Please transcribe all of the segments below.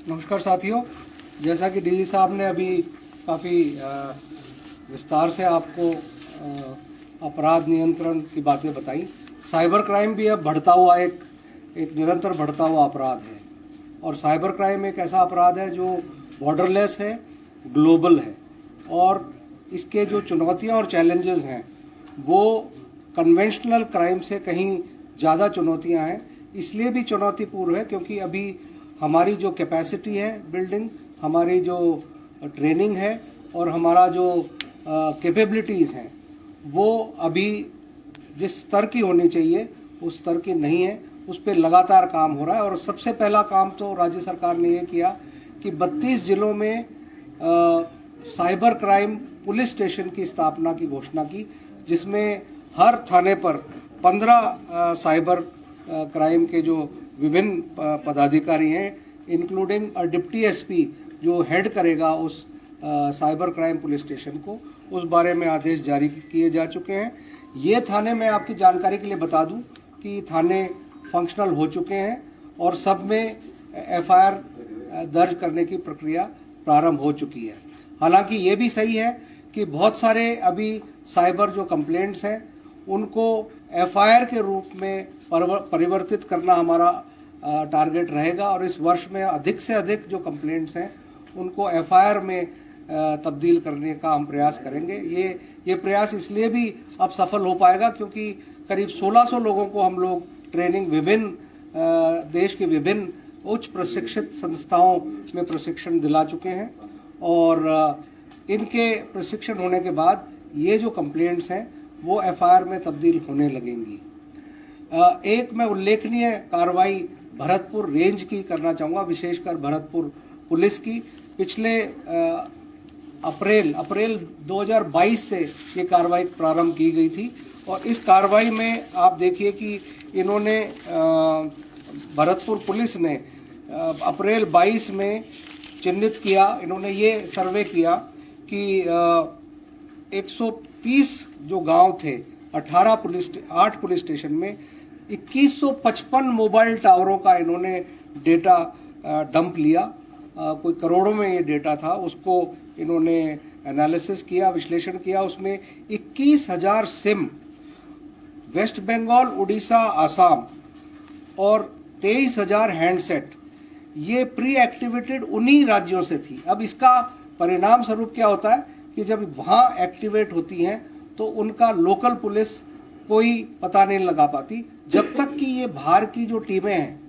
नमस्कार साथियों, जैसा कि डीजी साहब ने अभी काफ़ी विस्तार से आपको अपराध नियंत्रण की बातें बताई। साइबर क्राइम भी अब बढ़ता हुआ एक निरंतर बढ़ता हुआ अपराध है और साइबर क्राइम एक ऐसा अपराध है जो बॉर्डरलेस है, ग्लोबल है और इसके जो चुनौतियां और चैलेंजेस हैं वो कन्वेंशनल क्राइम से कहीं ज़्यादा चुनौतियां हैं। इसलिए भी चुनौतीपूर्ण है क्योंकि अभी हमारी जो कैपेसिटी है बिल्डिंग, हमारी जो ट्रेनिंग है और हमारा जो कैपेबिलिटीज़ हैं वो अभी जिस स्तर की होनी चाहिए उस स्तर की नहीं है। उस पर लगातार काम हो रहा है और सबसे पहला काम तो राज्य सरकार ने ये किया कि 32 जिलों में साइबर क्राइम पुलिस स्टेशन की स्थापना की घोषणा की, जिसमें हर थाने पर 15 साइबर क्राइम के जो विभिन्न पदाधिकारी हैं, इंक्लूडिंग डिप्टी एसपी जो हेड करेगा उस साइबर क्राइम पुलिस स्टेशन को, उस बारे में आदेश जारी किए जा चुके हैं। ये थाने मैं आपकी जानकारी के लिए बता दूं कि थाने फंक्शनल हो चुके हैं और सब में एफआईआर दर्ज करने की प्रक्रिया प्रारंभ हो चुकी है। हालांकि ये भी सही है कि बहुत सारे अभी साइबर जो कंप्लेंट्स हैं उनको एफआईआर के रूप में परिवर्तित करना हमारा टारगेट रहेगा और इस वर्ष में अधिक से अधिक जो कंप्लेंट्स हैं उनको एफआईआर में तब्दील करने का हम प्रयास करेंगे। ये प्रयास इसलिए भी अब सफल हो पाएगा क्योंकि करीब 1600 लोगों को हम लोग ट्रेनिंग विभिन्न देश के विभिन्न उच्च प्रशिक्षित संस्थाओं में प्रशिक्षण दिला चुके हैं और इनके प्रशिक्षण होने के बाद ये जो कंप्लेंट्स हैं वो एफआईआर में तब्दील होने लगेंगी। एक मैं उल्लेखनीय कार्रवाई भरतपुर रेंज की करना चाहूँगा, विशेषकर भरतपुर पुलिस की। पिछले अप्रैल 2022 से ये कार्रवाई प्रारंभ की गई थी और इस कार्रवाई में आप देखिए कि इन्होंने भरतपुर पुलिस ने अप्रैल 22 में चिन्हित किया, इन्होंने ये सर्वे किया कि 130 जो गांव थे 8 पुलिस स्टेशन में 2155 मोबाइल टावरों का इन्होंने डेटा डंप लिया। कोई करोड़ों में ये डेटा था, उसको इन्होंने एनालिसिस किया, विश्लेषण किया। उसमें 21,000 सिम वेस्ट बंगाल, उड़ीसा, आसाम और 23,000 हैंडसेट ये प्री एक्टिवेटेड उन्हीं राज्यों से थी। अब इसका परिणाम स्वरूप क्या होता है कि जब वहाँ एक्टिवेट होती हैं तो उनका लोकल पुलिस कोई पता नहीं लगा पाती, जब तक कि ये बाहर की जो टीमें हैं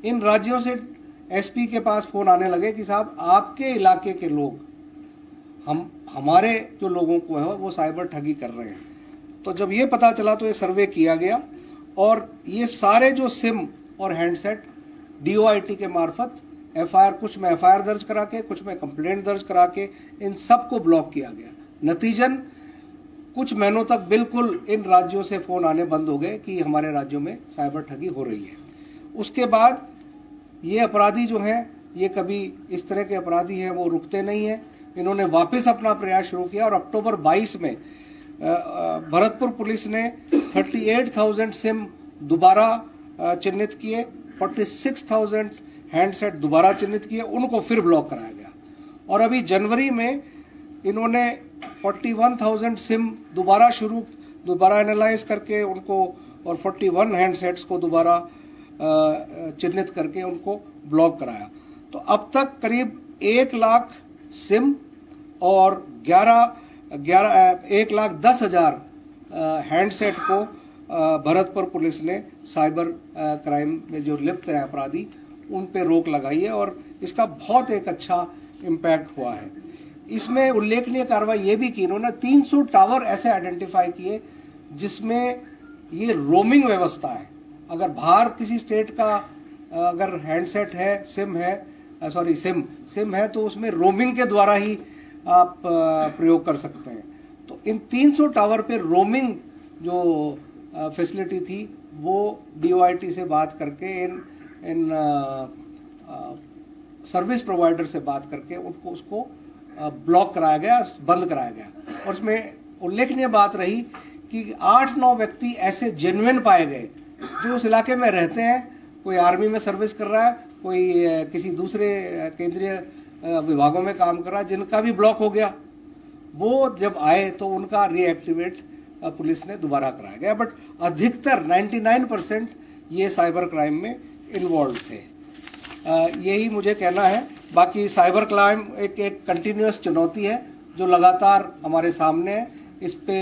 इन राज्यों से एसपी के पास फोन आने लगे कि साहब आपके इलाके के लोग हमारे जो लोगों को है वो साइबर ठगी कर रहे हैं। तो जब ये पता चला तो ये सर्वे किया गया और ये सारे जो सिम और हैंडसेट डीओआईटी के मार्फत एफआईआर, कुछ में एफआईआर दर्ज करा के, कुछ में कंप्लेंट दर्ज करा के इन सबको ब्लॉक किया गया। नतीजन कुछ महीनों तक बिल्कुल इन राज्यों से फोन आने बंद हो गए कि हमारे राज्यों में साइबर ठगी हो रही है। उसके बाद ये अपराधी जो हैं, ये कभी इस तरह के अपराधी हैं वो रुकते नहीं हैं। इन्होंने वापस अपना प्रयास शुरू किया और अक्टूबर 22 में भरतपुर पुलिस ने 38,000 सिम दोबारा चिन्हित किए, 46,000 हैंडसेट दोबारा चिन्हित किए, उनको फिर ब्लॉक कराया गया। और अभी जनवरी में इन्होंने 41,000 सिम दोबारा एनालाइज करके उनको और 41 हैंडसेट्स को दोबारा चिन्हित करके उनको ब्लॉक कराया। तो अब तक करीब 1 लाख सिम और 1,10,000 हैंडसेट को भरतपुर पुलिस ने साइबर क्राइम में जो लिप्त है अपराधी उन पे रोक लगाई है और इसका बहुत एक अच्छा इम्पैक्ट हुआ है। इसमें उल्लेखनीय कार्रवाई ये भी की, इन्होंने 300 टावर ऐसे आइडेंटिफाई किए जिसमें ये रोमिंग व्यवस्था है। अगर बाहर किसी स्टेट का अगर हैंडसेट है, सिम है तो उसमें रोमिंग के द्वारा ही आप प्रयोग कर सकते हैं। तो इन 300 टावर पे रोमिंग जो फैसिलिटी थी वो डीओआईटी से बात करके इन सर्विस प्रोवाइडर से बात करके उसको ब्लॉक कराया गया, बंद कराया गया। और उसमें उल्लेखनीय बात रही कि 8-9 व्यक्ति ऐसे जेन्युइन पाए गए जो उस इलाके में रहते हैं, कोई आर्मी में सर्विस कर रहा है, कोई किसी दूसरे केंद्रीय विभागों में काम कर रहा है जिनका भी ब्लॉक हो गया, वो जब आए तो उनका रीएक्टिवेट पुलिस ने दोबारा कराया गया। बट अधिकतर 99% ये साइबर क्राइम में इन्वॉल्व थे। यही मुझे कहना है। बाकी साइबर क्राइम एक कंटिन्यूअस चुनौती है जो लगातार हमारे सामने है। इस पे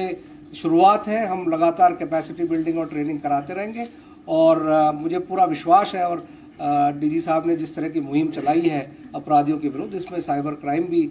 शुरुआत है, हम लगातार कैपेसिटी बिल्डिंग और ट्रेनिंग कराते रहेंगे और मुझे पूरा विश्वास है और डीजी साहब ने जिस तरह की मुहिम चलाई है अपराधियों के विरुद्ध, इसमें साइबर क्राइम भी